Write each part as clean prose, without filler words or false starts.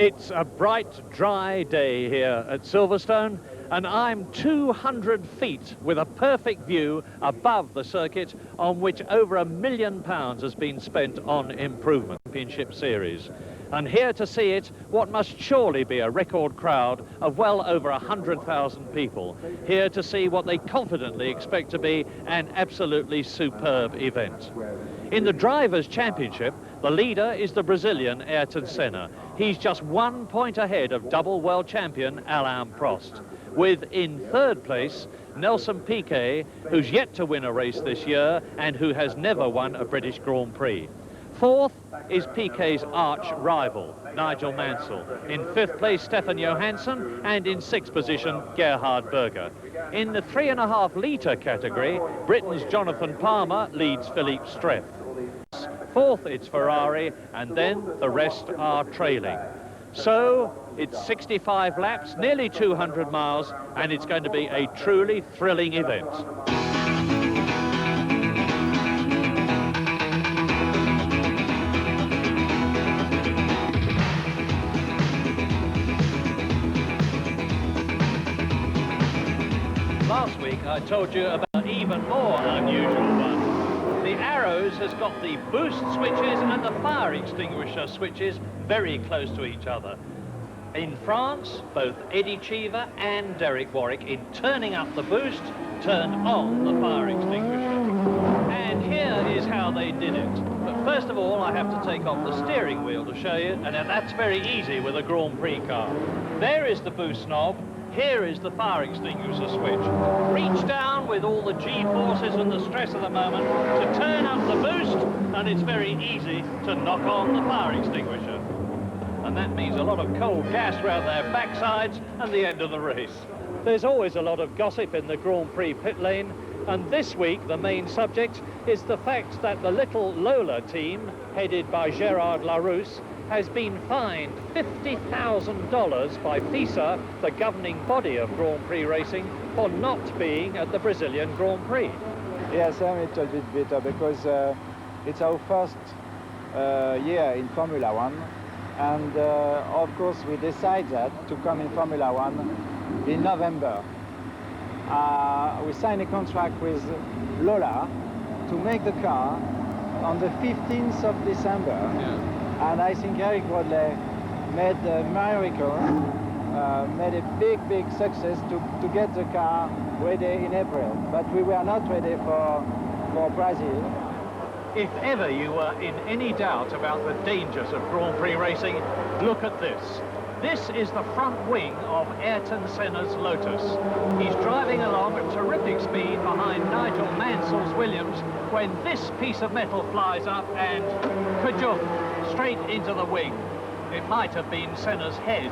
It's a bright, dry day here at Silverstone, and I'm 200 feet with a perfect view above the circuit on which over £1 million has been spent on improvement. Championship Series. And here to see it, what must surely be a record crowd of well over 100,000 people, here to see what they confidently expect to be an absolutely superb event. In the Drivers' Championship, the leader is the Brazilian Ayrton Senna. He's just 1 point ahead of double world champion Alain Prost, with in third place Nelson Piquet, who's yet to win a race this year and who has never won a British Grand Prix. Fourth is Piquet's arch rival, Nigel Mansell. In fifth place, Stefan Johansson, and in sixth position, Gerhard Berger. In the 3.5 litre category, Britain's Jonathan Palmer leads Philippe Streff. Fourth, it's Ferrari, and then the rest are trailing. So it's 65 laps, nearly 200 miles, and it's going to be a truly thrilling event. Last week I told you about an even more unusual one. The Arrows has got the boost switches and the fire extinguisher switches very close to each other. In France, both Eddie Cheever and Derek Warwick, in turning up the boost, turned on the fire extinguisher. And here is how they did it. But first of all, I have to take off the steering wheel to show you, and that's very easy with a Grand Prix car. There is the boost knob. Here is the fire extinguisher switch. Reach down with all the G-forces and the stress of the moment to turn up the boost, and it's very easy to knock on the fire extinguisher. And that means a lot of cold gas round their backsides and the end of the race. There's always a lot of gossip in the Grand Prix pit lane, and this week the main subject is the fact that the little Lola team, headed by Gérard Larousse, has been fined $50,000 by FISA, the governing body of Grand Prix racing, for not being at the Brazilian Grand Prix. Yes, I'm a little bit bitter because it's our first year in Formula One, and of course we decided to come in Formula One in November. We signed a contract with Lola to make the car on the 15th of December. Yeah. And I think Eric Rodley made a miracle, made a big success to get the car ready in April. But we were not ready for Brazil. If ever you were in any doubt about the dangers of Grand Prix racing, look at this. This is the front wing of Ayrton Senna's Lotus. He's driving along at terrific speed behind Nigel Mansell's Williams when this piece of metal flies up and kajoof, straight into the wing. It might have been Senna's head.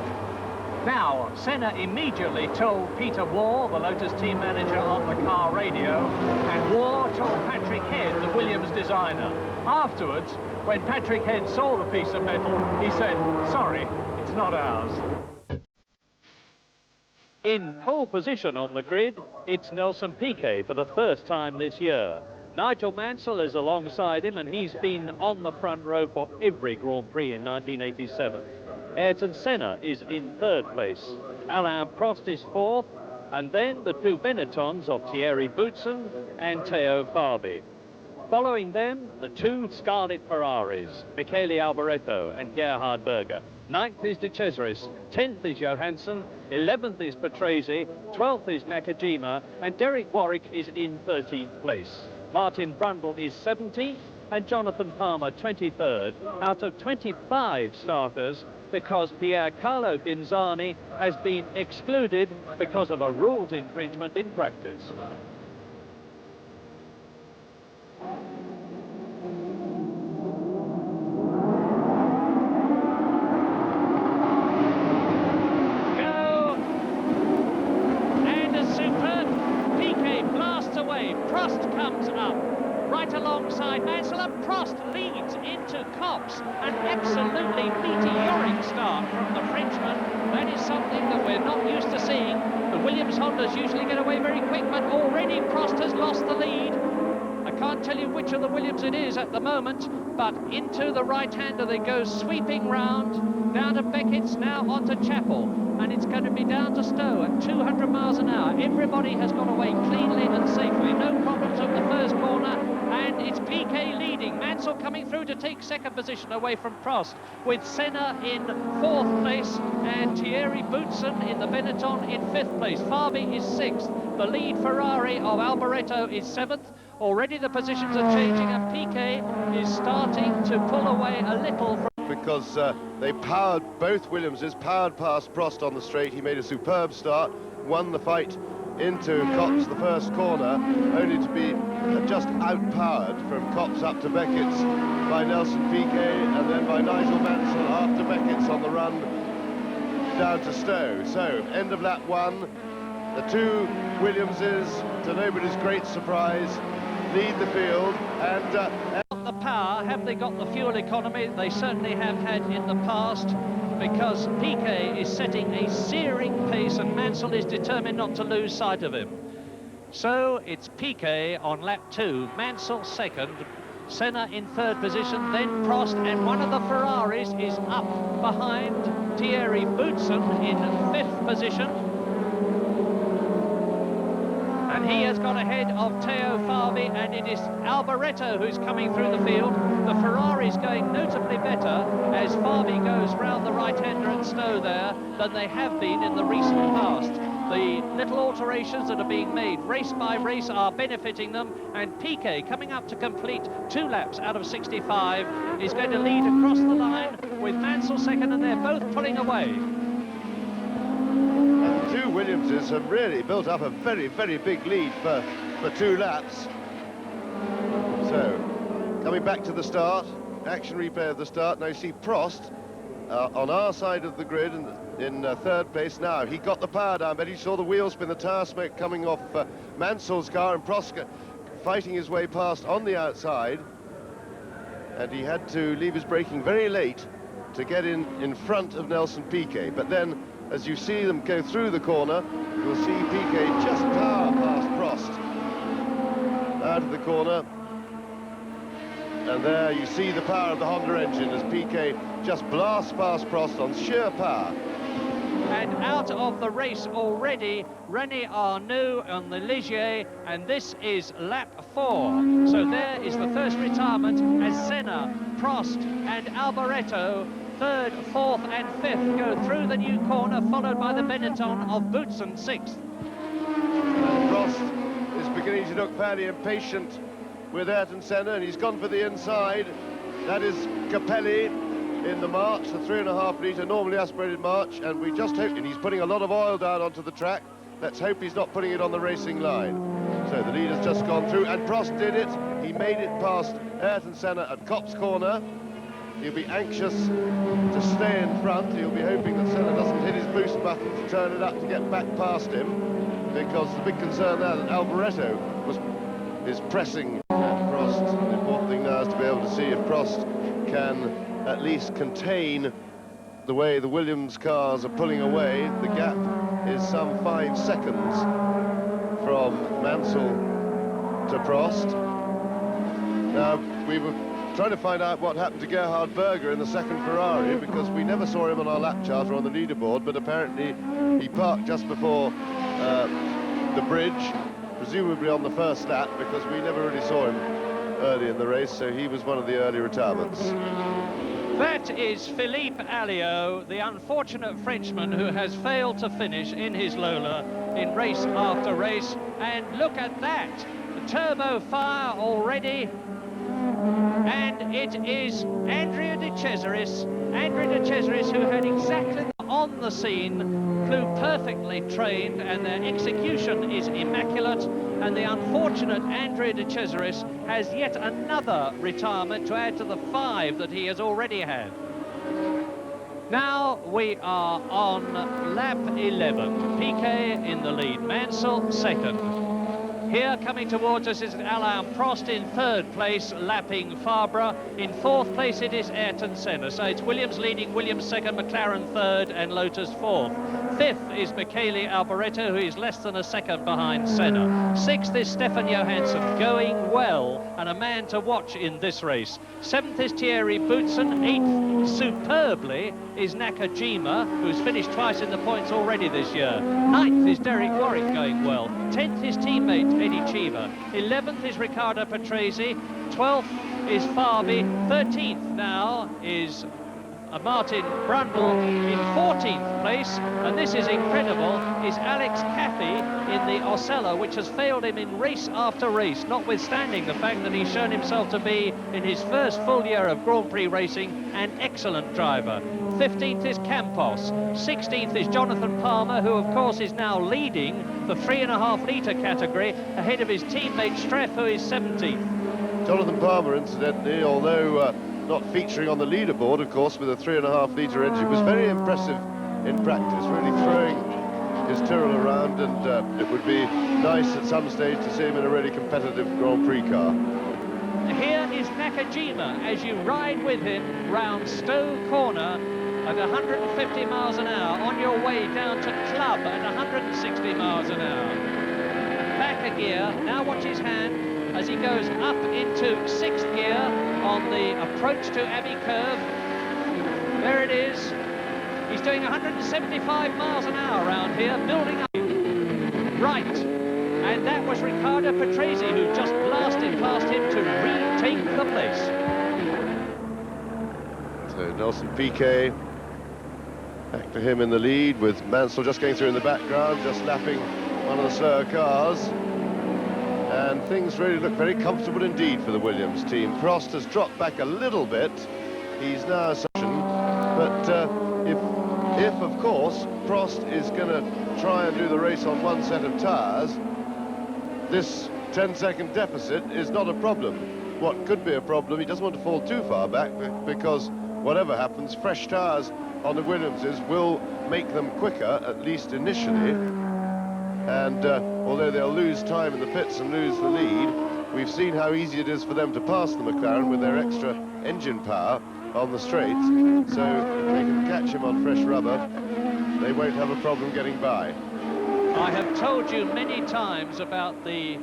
Now, Senna immediately told Peter Waugh, the Lotus team manager, on the car radio, and Waugh told Patrick Head, the Williams designer. Afterwards, when Patrick Head saw the piece of metal, he said, "Sorry, it's not ours." In pole position on the grid, it's Nelson Piquet for the first time this year. Nigel Mansell is alongside him, and he's been on the front row for every Grand Prix in 1987. Ayrton Senna is in third place. Alain Prost is fourth, and then the two Benettons of Thierry Boutsen and Theo Fabi. Following them, the two Scarlet Ferraris, Michele Alboreto and Gerhard Berger. Ninth is De Cesaris, 10th is Johansson, 11th is Patrese, 12th is Nakajima, and Derek Warwick is in 13th place. Martin Brundle is 17th, and Jonathan Palmer 23rd, out of 25 starters, because Piercarlo Ginzani has been excluded because of a rules infringement in practice. Prost comes up, right alongside Mansell, and Prost leads into Copse. An absolutely meteoric start from the Frenchman. That is something that we're not used to seeing. The Williams Hondas usually get away very quick, but already Prost has lost the lead. A can't tell you which of the Williams it is at the moment, but into the right-hander they go, sweeping round, down to Beckett's, now onto Chapel, and it's going to be down to Stowe at 200 miles an hour. Everybody has got away cleanly and safely, no problems at the first corner, and it's Piquet leading. Mansell coming through to take second position away from Prost, with Senna in fourth place and Thierry Boutsen in the Benetton in fifth place. Fabi is sixth. The lead Ferrari of Alboreto is seventh. Already the positions are changing, and Piquet is starting to pull away a little from... Because they powered, both Williamses powered past Prost on the straight. He made a superb start, won the fight into Copse the first corner, only to be just outpowered from Copse up to Beckett's by Nelson Piquet, and then by Nigel Mansell after Beckett's on the run down to Stowe. So, end of lap one, the two Williamses, to nobody's great surprise, lead the field, and... the power, have they got the fuel economy? They certainly have had in the past, because Piquet is setting a searing pace and Mansell is determined not to lose sight of him. So it's Piquet on lap two, Mansell second, Senna in third position, then Prost, and one of the Ferraris is up behind Thierry Boutsen in fifth position. And he has got ahead of Teo Fabi, and it is Alboreto who's coming through the field. The Ferrari's going notably better as Fabi goes round the right-hander at Stowe there than they have been in the recent past. The little alterations that are being made race by race are benefiting them, and Piquet, coming up to complete 2 laps out of 65, is going to lead across the line with Mansell second, and they're both pulling away. Two Williamses have really built up a very, very big lead for 2 laps. So, coming back to the start, action replay of the start. Now you see Prost on our side of the grid in third place now. He got the power down, but he saw the wheel spin, the tire smoke coming off Mansell's car, and Prost fighting his way past on the outside. And he had to leave his braking very late to get in front of Nelson Piquet. But then, as you see them go through the corner, you'll see Piquet just power past Prost out of the corner. And there you see the power of the Honda engine as Piquet just blasts past Prost on sheer power. And out of the race already, René Arnoux on the Ligier, and this is lap 4. So there is the first retirement as Senna, Prost and Alboreto, third, fourth and fifth, go through the new corner, followed by the Benetton of Boutsen, sixth. And Prost is beginning to look fairly impatient with Ayrton Senna, and he's gone for the inside. That is Capelli in the March, the 3.5 litre normally aspirated March, and we just hope, and he's putting a lot of oil down onto the track. Let's hope he's not putting it on the racing line. So the lead has just gone through, and Prost did it. He made it past Ayrton Senna at Copse Corner. He'll be anxious to stay in front. He'll be hoping that Senna doesn't hit his boost button to turn it up to get back past him, because the big concern there that Alboreto is pressing at Prost. The important thing now is to be able to see if Prost can at least contain the way the Williams cars are pulling away. The gap is some 5 seconds from Mansell to Prost. Now, we were trying to find out what happened to Gerhard Berger in the second Ferrari, because we never saw him on our lap chart or on the leaderboard, but apparently he parked just before the bridge, presumably on the first lap, because we never really saw him early in the race, so he was one of the early retirements. That is Philippe Alliot, the unfortunate Frenchman who has failed to finish in his Lola in race after race. And look at that, the turbo fire already. And it is Andrea De Cesaris, who had exactly on the scene, flew perfectly trained, and their execution is immaculate. And the unfortunate Andrea De Cesaris has yet another retirement to add to the 5 that he has already had. Now we are on lap 11. Piquet in the lead, Mansell second. Here coming towards us is Alain Prost in third place, lapping Fabre. In fourth place it is Ayrton Senna. So it's Williams leading, Williams second, McLaren third and Lotus fourth. Fifth is Michele Alboreto, who is less than a second behind Senna. Sixth is Stefan Johansson, going well and a man to watch in this race. Seventh is Thierry Boutsen. Eighth, superbly, is Nakajima, who's finished twice in the points already this year. Ninth is Derek Warwick, going well. 10th is teammate Eddie Cheever. 11th is Riccardo Patrese. 12th is Fabi. 13th now is Martin Brundle in 14th place, and this is incredible, is Alex Caffey in the Osella, which has failed him in race after race, notwithstanding the fact that he's shown himself to be, in his first full year of Grand Prix racing, an excellent driver. 15th is Campos. 16th is Jonathan Palmer, who of course is now leading the 3.5 litre category, ahead of his teammate Streff, who is 17th. Jonathan Palmer, incidentally, although not featuring on the leaderboard, of course, with a 3.5 litre engine, was very impressive in practice, really throwing his Tyrrell around, and it would be nice at some stage to see him in a really competitive Grand Prix car. Here is Nakajima as you ride with him round Stowe Corner at 150 miles an hour on your way down to Club at 160 miles an hour. Back a gear, now watch his hand as he goes up into 6th gear on the approach to Abbey Curve. There it is. He's doing 175 miles an hour around here, building up. Right. And that was Riccardo Patrese, who just blasted past him to retake the place. So Nelson Piquet, back to him in the lead, with Mansell just going through in the background, just lapping one of the slower cars. And things really look very comfortable indeed for the Williams team. Prost has dropped back a little bit. He's now a section, but if of course Prost is going to try and do the race on one set of tyres, this 10-second deficit is not a problem. What could be a problem, he doesn't want to fall too far back, because whatever happens, fresh tyres on the Williamses will make them quicker, at least initially. And although they'll lose time in the pits and lose the lead, we've seen how easy it is for them to pass the McLaren with their extra engine power on the straights. So if they can catch him on fresh rubber, they won't have a problem getting by. I have told you many times about the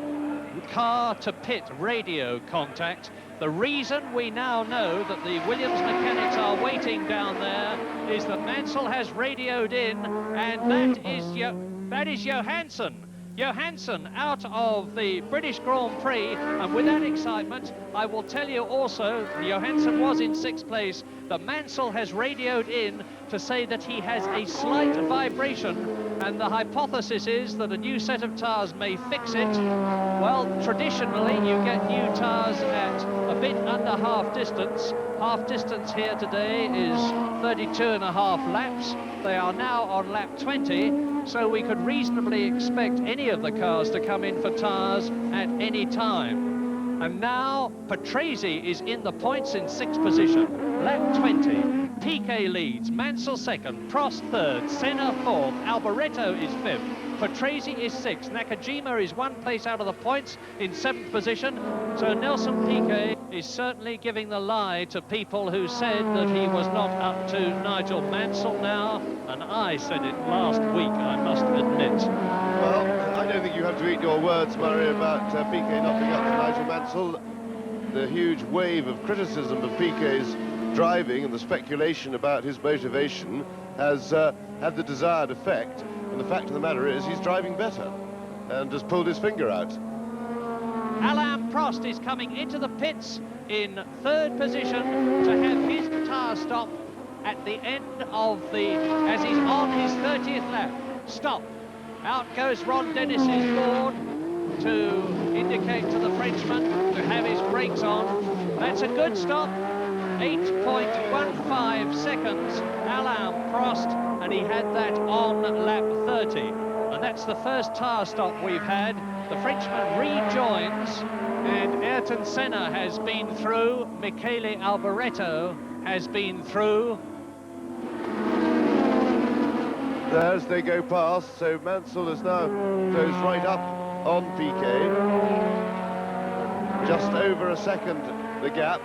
car-to-pit radio contact. The reason we now know that the Williams mechanics are waiting down there is that Mansell has radioed in, and that is Johansson. Johansson out of the British Grand Prix, and with that excitement, I will tell you also, Johansson was in 6th place, that Mansell has radioed in to say that he has a slight vibration, and the hypothesis is that a new set of tyres may fix it. Well, traditionally, you get new tyres at a bit under half distance. Half distance here today is 32.5 laps. They are now on lap 20, so we could reasonably expect any of the cars to come in for tyres at any time. And now Patrese is in the points in 6th position. Lap 20. Piquet leads, Mansell 2nd, Prost 3rd, Senna 4th, Alboreto is 5th, Patrese is 6th, Nakajima is 1 place out of the points in 7th position. So Nelson Piquet is certainly giving the lie to people who said that he was not up to Nigel Mansell now, and I said it last week, I must admit. Well, I don't think you have to eat your words, Murray, about Piquet not being up to Nigel Mansell. The huge wave of criticism of Piquet's driving and the speculation about his motivation has had the desired effect, and the fact of the matter is he's driving better and has pulled his finger out. Alain Prost is coming into the pits in 3rd position to have his tyre stop at the end of as he's on his 30th lap. Stop. Out goes Ron Dennis's board to indicate to the Frenchman to have his brakes on. That's a good stop. 8.15 seconds, Alain Prost, and he had that on lap 30. And that's the first tyre stop we've had. The Frenchman rejoins, and Ayrton Senna has been through, Michele Alboreto has been through. As they go past, so Mansell is now goes right up on Piquet. Just over a second the gap.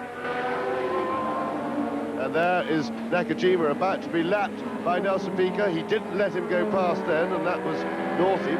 And there is Nakajima about to be lapped by Nelson Piquet. He didn't let him go past then, and that was naughty.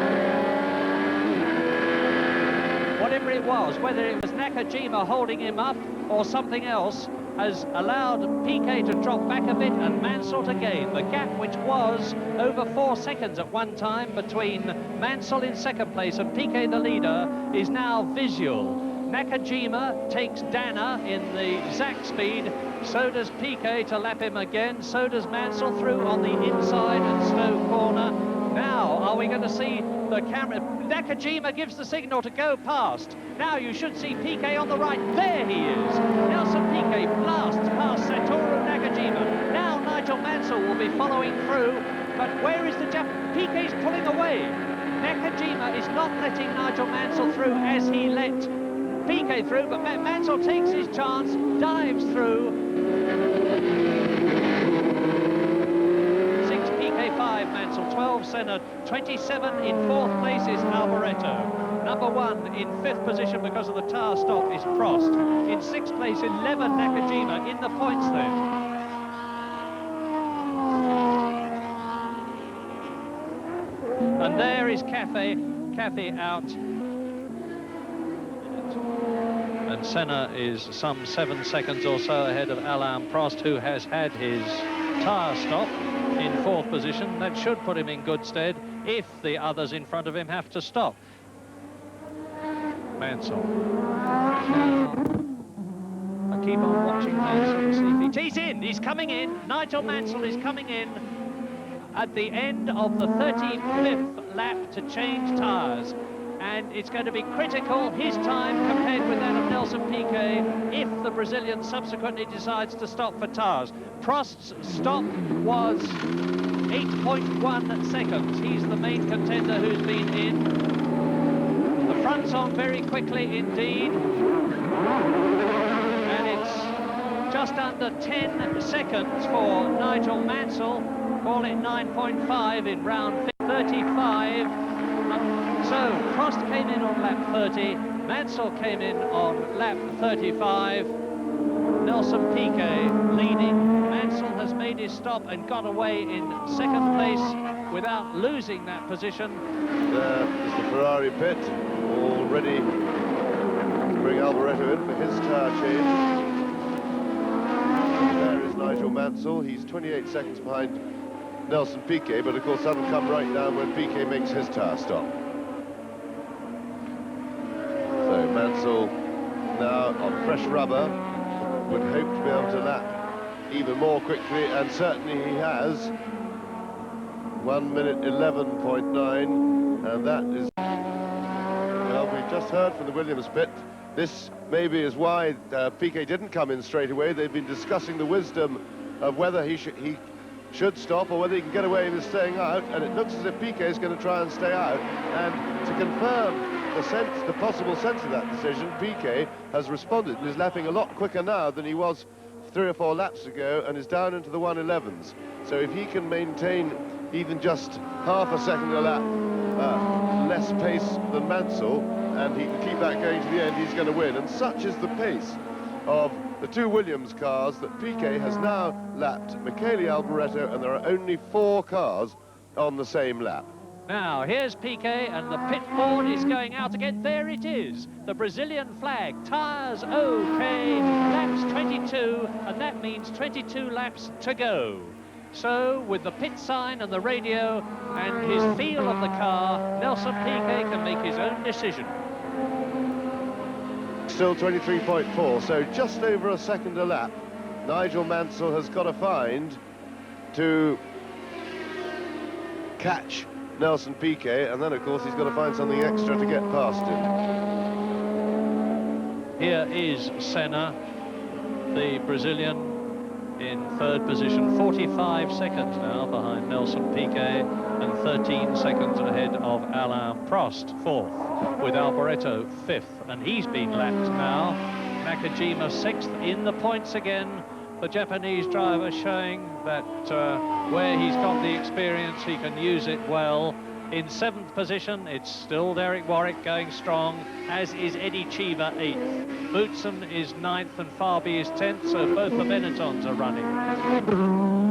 Whatever it was, whether it was Nakajima holding him up or something else, has allowed Piquet to drop back a bit and Mansell to gain. The gap, which was over 4 seconds at one time between Mansell in second place and Piquet the leader, is now visual. Nakajima takes Dana in the Zach speed, so does Piquet to lap him again, so does Mansell through on the inside at Stowe Corner. Now, are we going to see the camera? Nakajima gives the signal to go past. Now you should see Piquet on the right. There he is. Nelson Piquet blasts past Satoru Nakajima. Now Nigel Mansell will be following through, but where is the Japan? Piquet's pulling away. Nakajima is not letting Nigel Mansell through as he let Piquet through, but Mansell takes his chance, dives through. 6 Piquet, 5 Mansell, 12 Senna, 27 in 4th place is Alboreto. Number 1 in 5th position because of the tyre stop is Prost. In 6th place, 11 Nakajima in the points then. And there is Cafe out. And Senna is some 7 seconds or so ahead of Alain Prost, who has had his tyre stop in 4th position. That should put him in good stead if the others in front of him have to stop. Mansell. I keep on watching Mansell to see if he's in. He's coming in. Nigel Mansell is coming in at the end of the 35th lap to change tyres. And it's going to be critical, his time compared with that of Nelson Piquet, if the Brazilian subsequently decides to stop for tyres. Prost's stop was 8.1 seconds. He's the main contender who's been in. The front's on very quickly indeed. And it's just under 10 seconds for Nigel Mansell. Call it 9.5 in round 35. So Prost came in on lap 30, Mansell came in on lap 35, Nelson Piquet leading. Mansell has made his stop and got away in 2nd place without losing that position. There is the Ferrari pit, all ready to bring Alboreto in for his tyre change. There is Nigel Mansell. He's 28 seconds behind Nelson Piquet, but of course that'll come right down when Piquet makes his tyre stop. So Mansell now on fresh rubber would hope to be able to lap even more quickly, and certainly he has. 1 minute 11.9, and that is, well, we've just heard from the Williams pit. This maybe is why Piquet didn't come in straight away. They've been discussing the wisdom of whether he should stop or whether he can get away with staying out, and it looks as if Piquet is going to try and stay out. And to confirm the possible sense of that decision, Piquet has responded and is lapping a lot quicker now than he was 3 or 4 laps ago, and is down into the 111s. So if he can maintain even just half a second a lap less pace than Mansell, and he can keep that going to the end, he's going to win. And such is the pace of the 2 Williams cars that Piquet has now lapped Michele Alboreto, and there are only 4 cars on the same lap. Now, here's Piquet, and the pit board is going out again. There it is, the Brazilian flag. Tyres okay, laps 22, and that means 22 laps to go. So, with the pit sign and the radio and his feel of the car, Nelson Piquet can make his own decision. Still 23.4, so just over a second a lap. Nigel Mansell has got to find to catch Nelson Piquet, and then of course he's got to find something extra to get past him. Here is Senna, the Brazilian, in 3rd position, 45 seconds now behind Nelson Piquet, and 13 seconds ahead of Alain Prost, 4th, with Alboreto 5th, and he's been lapped now. Nakajima 6th in the points again. The Japanese driver showing that where he's got the experience, he can use it well. In 7th position, it's still Derek Warwick going strong, as is Eddie Cheever 8th. Bootson is 9th and Farby is 10th, so both the Benettons are running.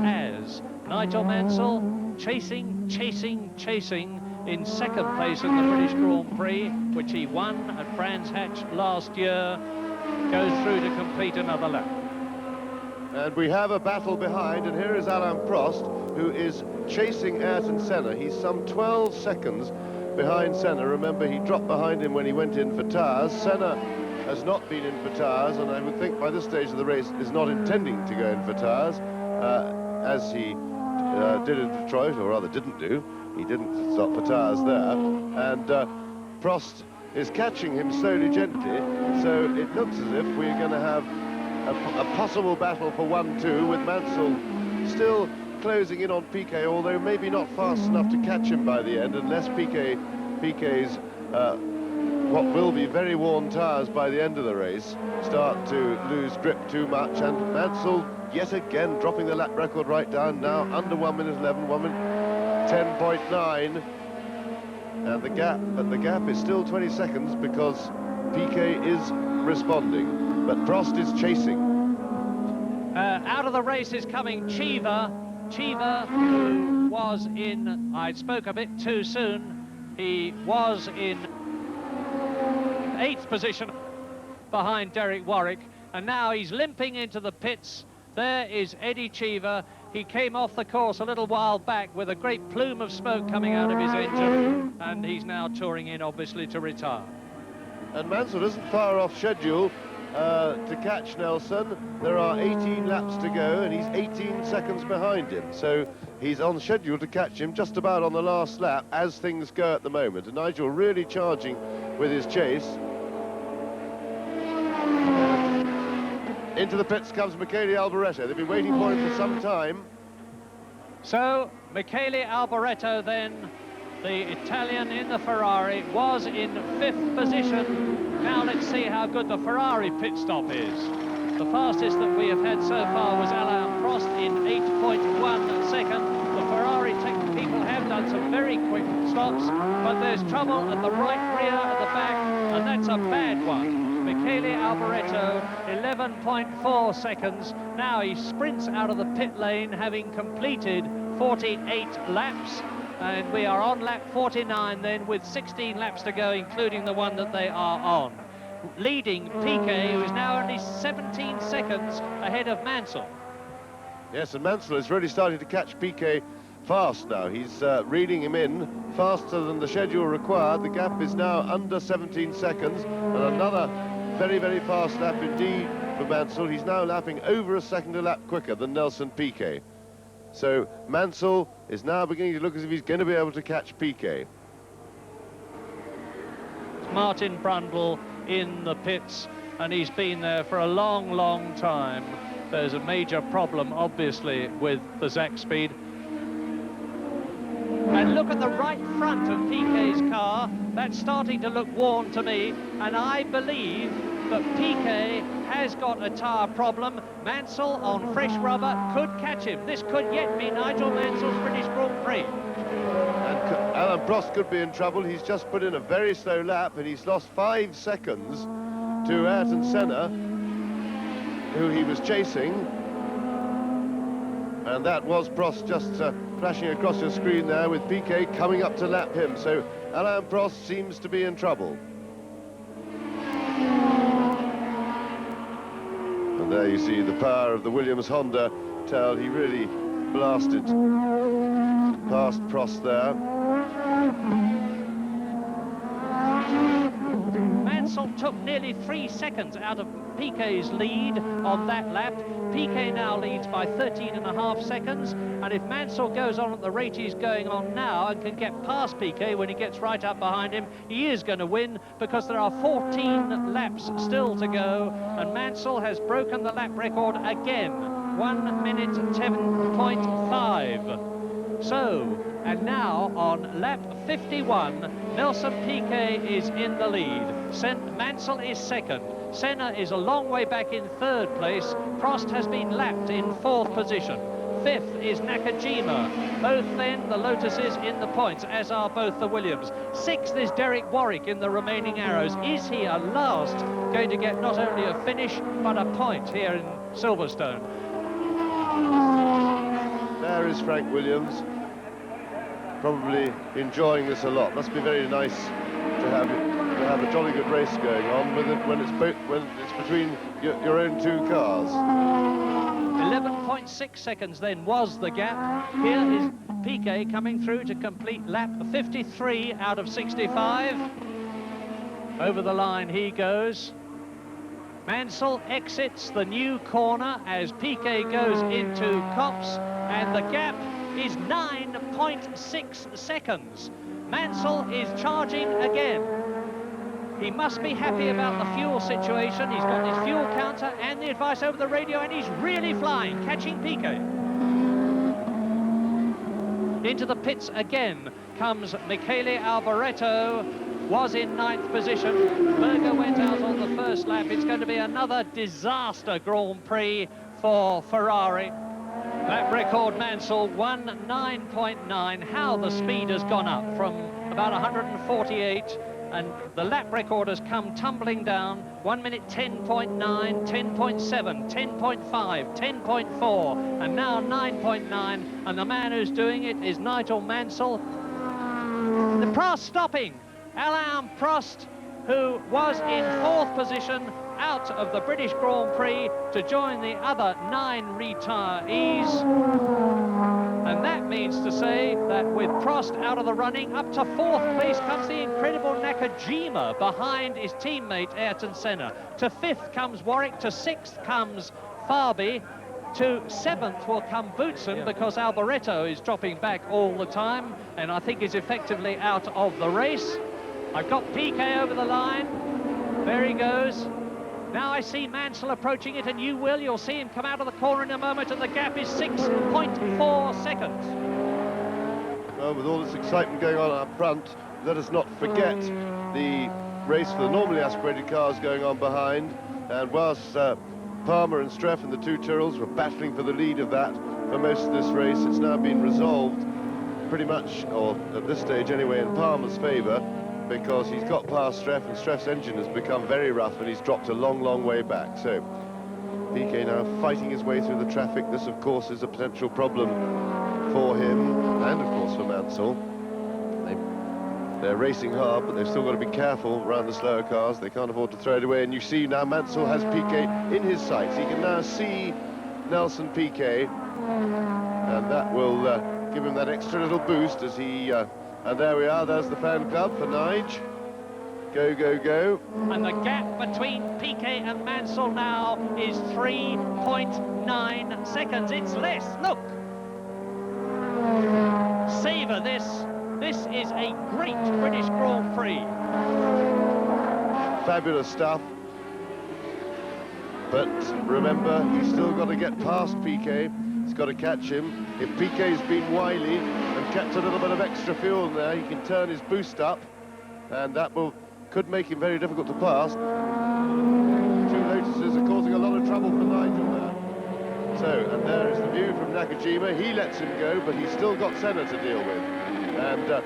As Nigel Mansell chasing in 2nd place in the British Grand Prix, which he won at Brands Hatch last year, goes through to complete another lap. And we have a battle behind, and here is Alain Prost, who is chasing Ayrton Senna. He's some 12 seconds behind Senna. Remember, he dropped behind him when he went in for tyres. Senna has not been in for tyres, and I would think by this stage of the race is not intending to go in for tyres, as he did in Detroit, or rather didn't do. He didn't stop for tyres there. And Prost is catching him slowly, gently, so it looks as if we're going to have a possible battle for 1-2, with Mansell still closing in on Piquet, although maybe not fast enough to catch him by the end, unless Piquet's what will be very worn tyres by the end of the race start to lose grip too much. And Mansell yet again dropping the lap record right down now, under 1 minute 11, 1 minute 10.9, and the gap is still 20 seconds because Piquet is responding, but Prost is chasing. Out of the race is coming Cheever, who was in, I spoke a bit too soon, he was in 8th position behind Derek Warwick, and now he's limping into the pits. There is Eddie Cheever. He came off the course a little while back with a great plume of smoke coming out of his engine, and he's now touring in, obviously, to retire. And Mansell isn't far off schedule to catch Nelson. There are 18 laps to go, and he's 18 seconds behind him. So he's on schedule to catch him just about on the last lap, as things go at the moment. And Nigel really charging with his chase. Into the pits comes Michele Alboreto. They've been waiting for him for some time. So Michele Alboreto, then, the Italian in the Ferrari, was in 5th position. Now let's see how good the Ferrari pit stop is. The fastest that we have had so far was Alain Prost in 8.1 seconds. The Ferrari people have done some very quick stops, but there's trouble at the right rear, at the back, and that's a bad one. Michele Alboreto, 11.4 seconds. Now he sprints out of the pit lane, having completed 48 laps. And we are on lap 49 then, with 16 laps to go, including the one that they are on. Leading Piquet, who is now only 17 seconds ahead of Mansell. Yes, and Mansell is really starting to catch Piquet fast now. He's reeling him in faster than the schedule required. The gap is now under 17 seconds, and another very, very fast lap indeed for Mansell. He's now lapping over a second a lap quicker than Nelson Piquet. So Mansell is now beginning to look as if he's going to be able to catch Piquet. Martin Brundle in the pits, and he's been there for a long, long time. There's a major problem, obviously, with the Zach speed. And look at the right front of Piquet's car. That's starting to look worn to me, and I believe that Piquet has got a tyre problem. Mansell on fresh rubber could catch him. This could yet be Nigel Mansell's British Grand Prix. And Alain Prost could be in trouble. He's just put in a very slow lap, and he's lost 5 seconds to Ayrton Senna, who he was chasing. And that was Prost just flashing across your screen there, with Piquet coming up to lap him. So Alain Prost seems to be in trouble. And there you see the power of the Williams Honda tail. He really blasted past Prost there. Mansell took nearly 3 seconds out of Piquet's lead on that lap. Piquet now leads by 13.5 seconds, and if Mansell goes on at the rate he's going on now and can get past Piquet when he gets right up behind him, he is going to win, because there are 14 laps still to go, and Mansell has broken the lap record again, 1 minute 10.5. So, and now on lap 51, Nelson Piquet is in the lead. Mansell is second. Senna is a long way back in 3rd place. Prost has been lapped in 4th position. Fifth is Nakajima. Both then the Lotuses in the points, as are both the Williams. Sixth is Derek Warwick in the remaining arrows. Is he at last going to get not only a finish, but a point here in Silverstone? There is Frank Williams, probably enjoying this a lot. Must be very nice to have a jolly good race going on with it when it's between your own two cars. 11.6 seconds then was the gap. Here is Piquet coming through to complete lap 53 out of 65. Over the line he goes. Mansell exits the new corner as Piquet goes into Copse, and the gap is 9.6 seconds. Mansell is charging again. He must be happy about the fuel situation. He's got his fuel counter and the advice over the radio, and he's really flying, catching Piquet. Into the pits again comes Michele Alboreto, was in 9th position. Berger went out on the first lap. It's going to be another disaster Grand Prix for Ferrari. Lap record Mansell 1:09.9. How the speed has gone up from about 148, and the lap record has come tumbling down. 1 minute 10.9, 10.7, 10.5, 10.4, and now 9.9. And the man who's doing it is Nigel Mansell. The Prost stopping. Alain Prost, who was in 4th position, out of the British Grand Prix to join the other 9 retirees. And that means to say that with Prost out of the running, up to 4th place comes the incredible Nakajima behind his teammate Ayrton Senna. To 5th comes Warwick, to 6th comes Farby, to 7th will come Boutsen, because Alboreto is dropping back all the time and I think is effectively out of the race. I've got Piquet over the line. There he goes. Now I see Mansell approaching it, and you'll see him come out of the corner in a moment, and the gap is 6.4 seconds. Well, with all this excitement going on up front, let us not forget the race for the normally aspirated cars going on behind. And whilst Palmer and Streff and the two Tyrrells were battling for the lead of that for most of this race, it's now been resolved pretty much, or at this stage anyway, in Palmer's favour, because he's got past Streff, and Streff's engine has become very rough and he's dropped a long, long way back. So Piquet now fighting his way through the traffic. This, of course, is a potential problem for him and, of course, for Mansell. They're racing hard, but they've still got to be careful around the slower cars. They can't afford to throw it away. And you see now Mansell has Piquet in his sights. He can now see Nelson Piquet, and that will give him that extra little boost as he... and there we are, there's the fan club for Nige. Go, go, go. And the gap between Piquet and Mansell now is 3.9 seconds. It's less, look. Savour this. This is a great British Grand Prix. Fabulous stuff. But remember, he's still got to get past Piquet. He's got to catch him. If Piquet's been wily and kept a little bit of extra fuel in there, he can turn his boost up, and that could make him very difficult to pass. Two Lotuses are causing a lot of trouble for Nigel there. So, and there is the view from Nakajima. He lets him go, but he's still got Senna to deal with. And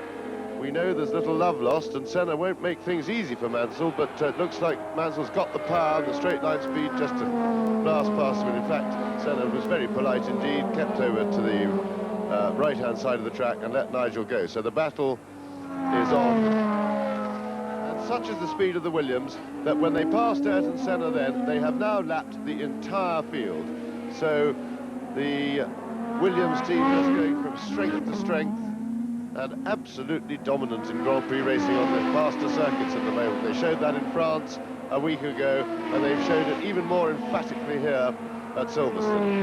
we know there's little love lost, and Senna won't make things easy for Mansell, but it looks like Mansell's got the power and the straight line speed just to blast past him. And in fact, Senna was very polite indeed, kept over to the right-hand side of the track and let Nigel go. So the battle is on. And such is the speed of the Williams that when they passed Ayrton Senna then, they have now lapped the entire field. So the Williams team is going from strength to strength, and absolutely dominant in Grand Prix racing on the faster circuits at the moment. They showed that in France a week ago, and they've showed it even more emphatically here at Silverstone.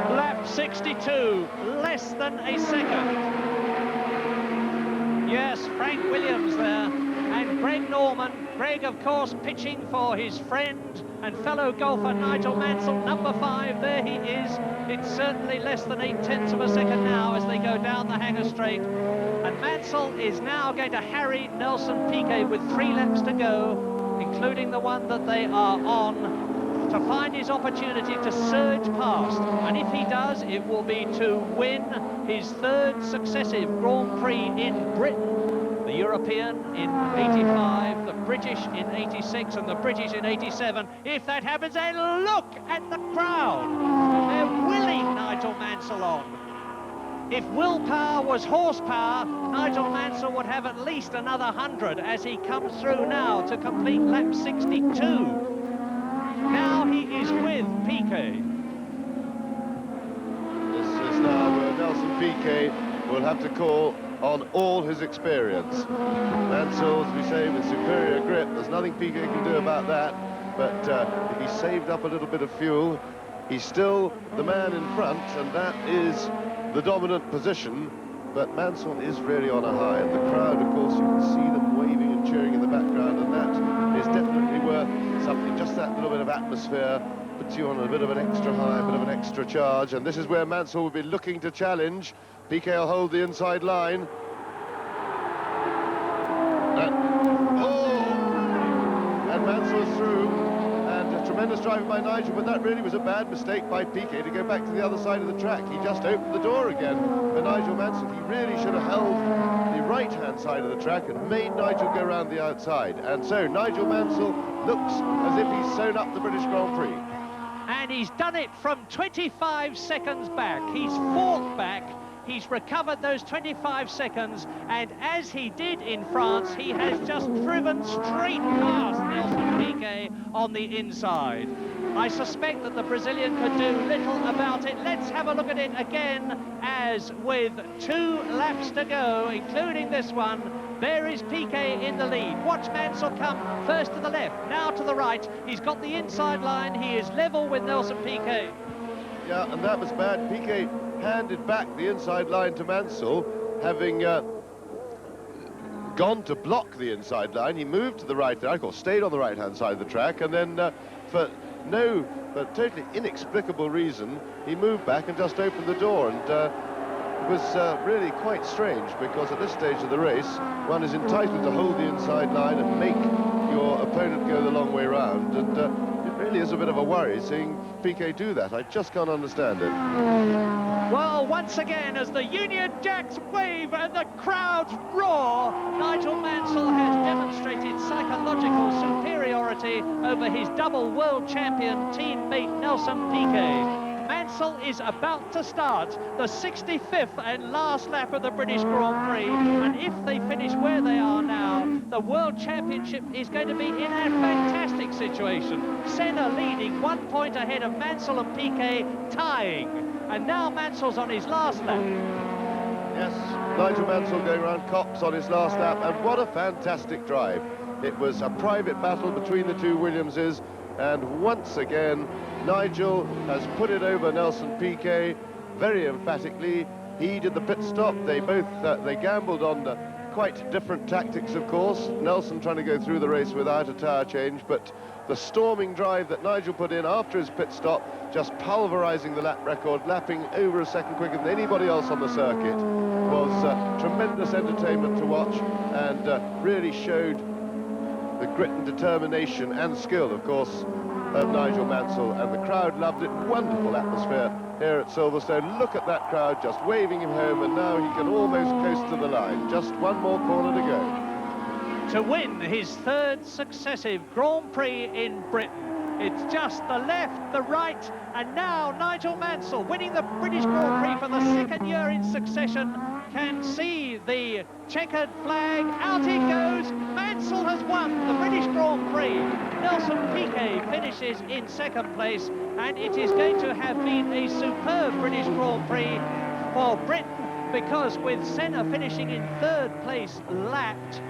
Lap 62, less than a second. Yes, Frank Williams there, and Greg Norman. Greg, of course, pitching for his friend and fellow golfer Nigel Mansell, number 5. There he is. It's certainly less than 0.8 of a second now as they go down the Hanger Straight. And Mansell is now going to harry Nelson Piquet with 3 laps to go, including the one that they are on. to find his opportunity to surge past, and if he does, it will be to win his third successive Grand Prix in Britain. The European in 85, the British in 86, and the British in 87. If that happens, and look at the crowd. They're willing Nigel Mansell on. If willpower was horsepower, Nigel Mansell would have at least another 100 as he comes through now to complete lap 62. Now he is with Piquet. This is now where Nelson Piquet will have to call on all his experience. Mansell, as we say, with superior grip, there's nothing Piquet can do about that, but if he saved up a little bit of fuel, he's still the man in front, and that is the dominant position, but Mansell is really on a high, and the crowd, of course, you can see them waving and cheering in the background, and that is definitely worth something. Just that little bit of atmosphere puts you on a bit of an extra high, a bit of an extra charge, and this is where Mansell will be looking to challenge. Piquet will hold the inside line. And Mansell is through. Tremendous driving by Nigel, but that really was a bad mistake by Piquet to go back to the other side of the track. He just opened the door again for Nigel Mansell. He really should have held the right-hand side of the track and made Nigel go around the outside. And so Nigel Mansell looks as if he's sewn up the British Grand Prix. And he's done it from 25 seconds back. He's fought back. He's recovered those 25 seconds, and as he did in France, he has just driven straight past Nelson Piquet on the inside. I suspect that the Brazilian could do little about it. Let's have a look at it again, as with 2 laps to go, including this one, there is Piquet in the lead. Watch Mansell come first to the left, now to the right. He's got the inside line. He is level with Nelson Piquet. Yeah, and that was bad. Piquet handed back the inside line to Mansell, having gone to block the inside line. He moved to the right, of course, stayed on the right-hand side of the track, and then for totally inexplicable reason, he moved back and just opened the door, and it was really quite strange, because at this stage of the race, one is entitled to hold the inside line and make your opponent go the long way round, and it really is a bit of a worry seeing Piquet do that. I just can't understand it. Well, once again, as the Union Jacks wave and the crowds roar, Nigel Mansell has demonstrated psychological superiority over his double world champion teammate Nelson Piquet. Mansell is about to start the 65th and last lap of the British Grand Prix, and if they finish where they are now, the World Championship is going to be in a fantastic situation. Senna leading 1 point ahead of Mansell and Piquet tying. And now Mansell's on his last lap. Yes, Nigel Mansell going around Copse on his last lap, and what a fantastic drive. It was a private battle between the two Williamses, and once again, Nigel has put it over Nelson Piquet very emphatically. He did the pit stop. They both, they gambled on quite different tactics, of course. Nelson trying to go through the race without a tyre change, but the storming drive that Nigel put in after his pit stop, just pulverising the lap record, lapping over a second quicker than anybody else on the circuit, was tremendous entertainment to watch, and really showed the grit and determination and skill, of course, of Nigel Mansell, and the crowd loved it. Wonderful atmosphere here at Silverstone. Look at that crowd just waving him home, and now he can almost coast to the line. Just one more corner to go. To win his third successive Grand Prix in Britain. It's just the left, the right, and now Nigel Mansell, winning the British Grand Prix for the second year in succession, can see the checkered flag. Out he goes. Mansell has won the British Grand Prix. Nelson Piquet finishes in second place, and it is going to have been a superb British Grand Prix for Britain, because with Senna finishing in third place lapped,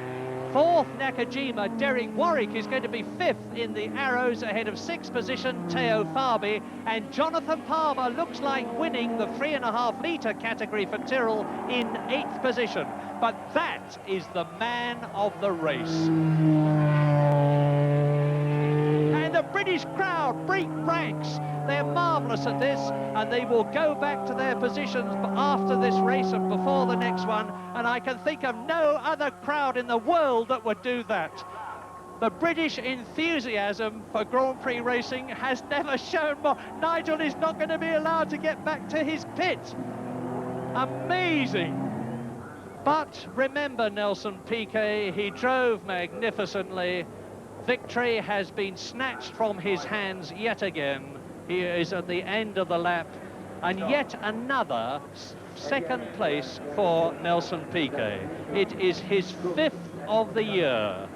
fourth Nakajima, Derek Warwick is going to be fifth in the Arrows ahead of sixth position Theo Fabi, and Jonathan Palmer looks like winning the 3.5 litre category for Tyrrell in eighth position. But that is the man of the race. And the British crowd break ranks. They're marvellous at this, and they will go back to their positions after this race and before the next one, and I can think of no other crowd in the world that would do that. The British enthusiasm for Grand Prix racing has never shown more. Nigel is not going to be allowed to get back to his pit. Amazing. But remember Nelson Piquet, he drove magnificently. Victory has been snatched from his hands yet again. He is at the end of the lap, and yet another second place for Nelson Piquet. It is his 5th of the year.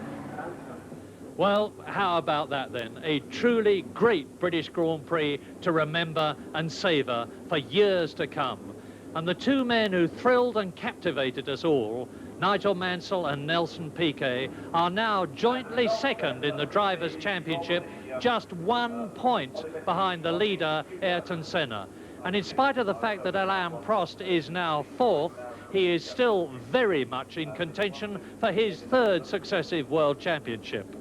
Well, how about that then? A truly great British Grand Prix to remember and savour for years to come. And the two men who thrilled and captivated us all, Nigel Mansell and Nelson Piquet, are now jointly second in the Drivers' Championship, just 1 point behind the leader, Ayrton Senna. And in spite of the fact that Alain Prost is now 4th, he is still very much in contention for his 3rd successive World Championship.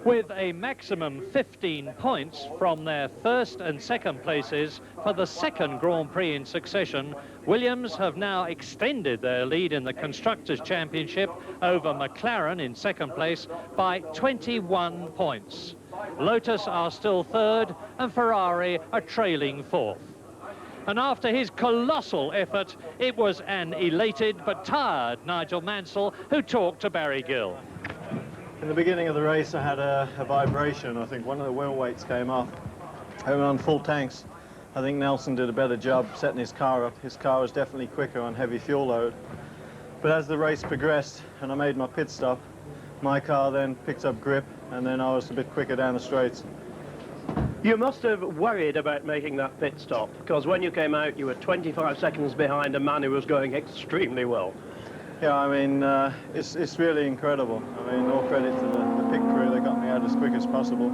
With a maximum 15 points from their 1st and 2nd places for the 2nd Grand Prix in succession, Williams have now extended their lead in the Constructors' Championship over McLaren in 2nd place by 21 points. Lotus are still 3rd and Ferrari are trailing 4th. And after his colossal effort, it was an elated but tired Nigel Mansell who talked to Barry Gill. In the beginning of the race, I had a vibration. I think one of the wheel weights came off. I went on full tanks. I think Nelson did a better job setting his car up. His car was definitely quicker on heavy fuel load. But as the race progressed and I made my pit stop, my car then picked up grip, and then I was a bit quicker down the straights. You must have worried about making that pit stop, because when you came out, you were 25 seconds behind a man who was going extremely well. Yeah, I mean, it's really incredible. I mean, all credit to the pit crew. They got me out as quick as possible.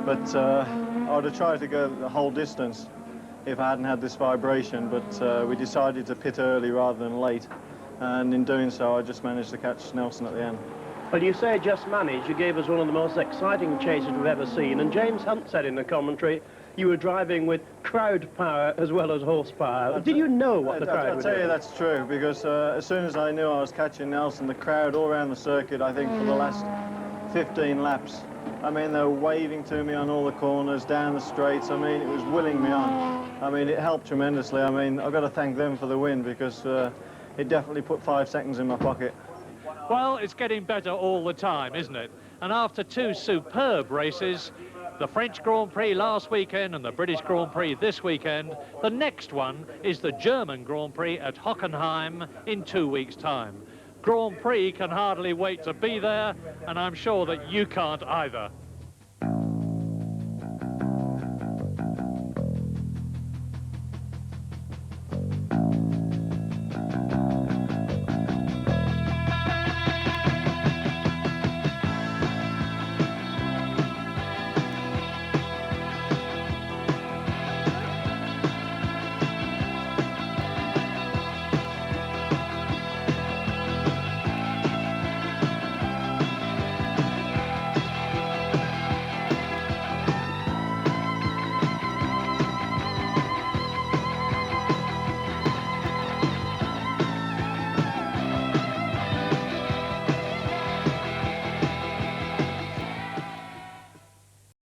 But I would have tried to go the whole distance if I hadn't had this vibration, but we decided to pit early rather than late. And in doing so, I just managed to catch Nelson at the end. Well, you say just managed. You gave us one of the most exciting chases we've ever seen. And James Hunt said in the commentary, you were driving with crowd power as well as horsepower. Did you know what the crowd was doing? I'll tell you that's true, because as soon as I knew I was catching Nelson, the crowd all around the circuit, I think for the last 15 laps, I mean, they were waving to me on all the corners, down the straights. I mean, it was willing me on. I mean, it helped tremendously. I mean, I've got to thank them for the win, because it definitely put 5 seconds in my pocket. Well, it's getting better all the time, isn't it? And after 2 superb races, the French Grand Prix last weekend and the British Grand Prix this weekend, the next one is the German Grand Prix at Hockenheim in 2 weeks' time. Grand Prix can hardly wait to be there, and I'm sure that you can't either.